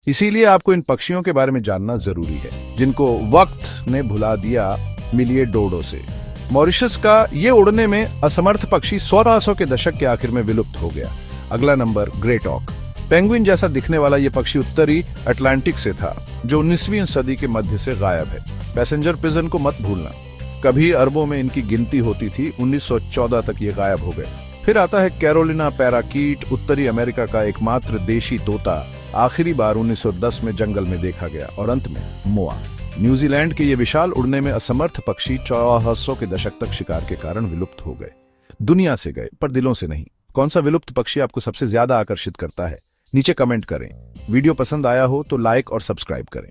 इसीलिए आपको इन पक्षियों के बारे में जानना जरूरी है, जिनको वक्त ने भुला दिया। मिलिए डोडो से। मॉरिशस का ये उड़ने में असमर्थ पक्षी 1600 के दशक के आखिर में विलुप्त हो गया। अगला नंबर ग्रेट ऑक। पेंगुइन जैसा दिखने वाला ये पक्षी उत्तरी अटलांटिक से था, जो 19वीं सदी के मध्य से गायब है। पैसेंजर पिजन को मत भूलना, कभी अरबों में इनकी गिनती होती थी। 1914 तक ये गायब हो गए। फिर आता है कैरोलिना पैराकीट, उत्तरी अमेरिका का एकमात्र देशी तोता। आखिरी बार 1910 में जंगल में देखा गया। और अंत में मोआ। न्यूजीलैंड के ये विशाल उड़ने में असमर्थ पक्षी 1400 के दशक तक शिकार के कारण विलुप्त हो गए। दुनिया से गए, पर दिलों से नहीं। कौन सा विलुप्त पक्षी आपको सबसे ज्यादा आकर्षित करता है? नीचे कमेंट करें। वीडियो पसंद आया हो तो लाइक और सब्सक्राइब करें।